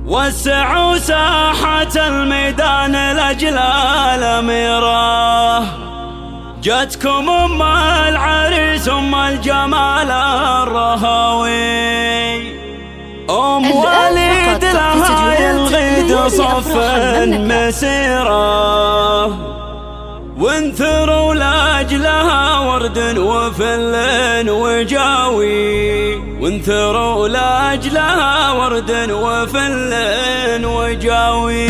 وسعوا ساحة الميدان لأجل الأميرة، جتكم أم العريس أم الجمال الرهاوي، أم وليد لها يلغيد صف مسيرة، وانثروا لأجلها ورد وفل وجاوي، وانثروا لأجلها ورد وفل وجاوي.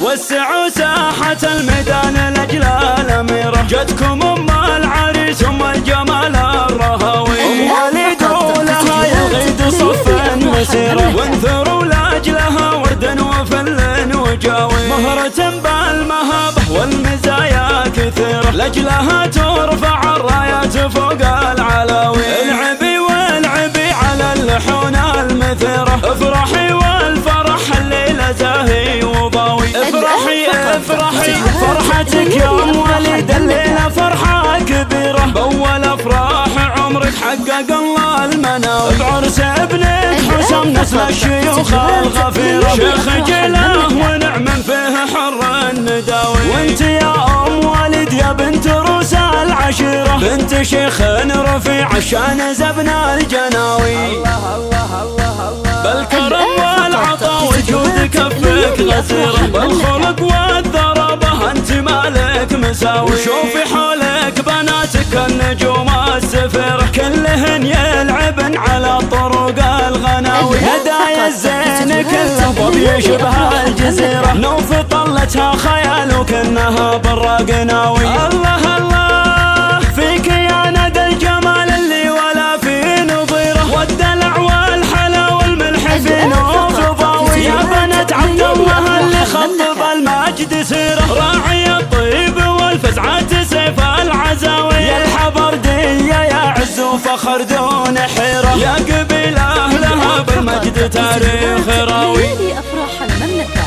وسعوا ساحة الميدان لأجل الأميرة، جتكم أم العريس أم الجمال الرهاوي، أم وليد لها يغيد صف مسيرة، وانثروا لأجلها ورد وفل وجاوي، مهرة بالمهابة والمزايا كثيرة، لأجلها ترفع الرايات فوق العلاوي، العبي والعبي على اللحون المثيرة، افرحي والفرح الليلة زاهي وضاوي، افرحي افرحي فرحتك يا ام وليد الليلة فرحة كبيرة، بأول افراح عمرك حقق الله المناوي، بعرس ابنك حسام نسل الشيوخ الغفيرة، شيخ جله ونعم فيه حر النداوي، وانت يا ام وليد يا بنت روس العشيرة، بنت شيخ رفيع الشان زبنا الجناوي، الله الله الله الله بالكرم والعطاء والجود كفك غزيرة، بالخلق والضربة انت مالك مساوي، وشوفي حولك بناتك النجوم السفيرة، كلهن يلعبن على طرق الغناوي، هدايا الزين كله ضب يشبه الجزيرة، نوف طلتها خيال وكنها بالراقناوي، الله الله فيك يا ندى الجمال اللي ولا في نظيره، والدلع والحلا والملح في نوف ضاوي، يا بنت عبد الله اللي خطب المجد سيره، راعي الطيب والفزعة سيف العزاوي، يا الحبردية يا عز وفخر دون حيرة، يا قبيلة لها بالمجد تاريخ راوي. أفراح المملكة.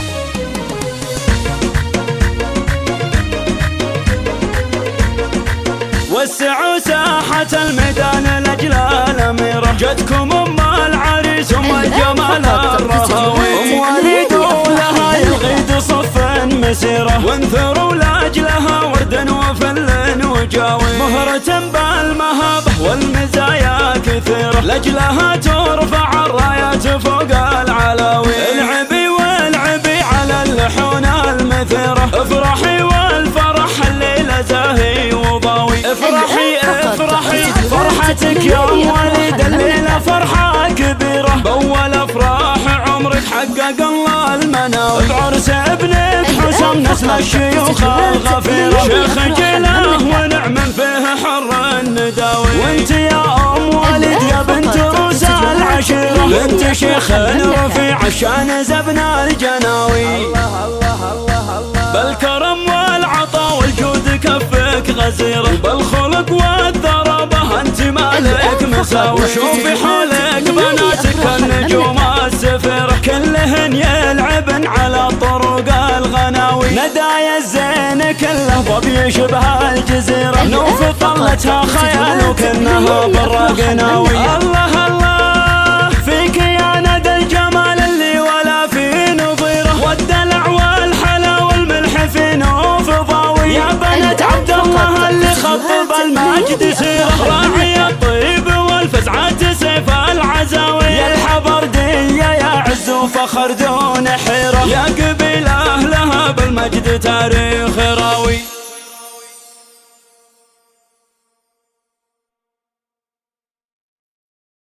وسعوا ساحة الميدان لأجل الأميرة، جتكم أم العريس أم الجمال الرهاوي، أم وليد لها يغيد صف مسيرة، وانثروا لأجلها ورد وفل وجاوي، مهرة بالمهابة والمزايا كثيرة، لأجلها ترفع الرايات فوق العلاوي، العبي والعبي على اللحون المثيرة، افرحي والفرح الليلة زاهي وضاوي، افرحي افرحي فرحتك يا ام وليد الليلة فرحة كبيرة، بأول افراح عمرك حقق الله المناوي، بعرس ابنك حسام نسل الشيوخ الغفيرة، شيخ جله ونعم فيه حر النداوي، وانت يا ام وليد يا بنت روس العشيرة، بنت شيخ رفيع الشان زبنا الجناوي، الله الله الله الله بالكرم والعطاء والجود كفك غزيرة، بالخلق والضربة انت مالك مساوي، شوفي حولك بناتك النجوم السفيرة، كلهن يلعبن على طرق الغناوي، ندايا الزين كله ضب يشبه الجزيرة، نوف طلتها خيال وكنها بالراقناوي، الله الله فيك يا ندى الجمال اللي ولا في نظيره، والدلع والحلا والملح في نوف ضاوي، يا بنت عبد الله اللي خطب المجد سيره، راعي الطيب والفزعة سيف العزاوي، يا الحبردية يا عز وفخر دون حيرة، يا قبيلة لها بالمجد تاريخ راوي.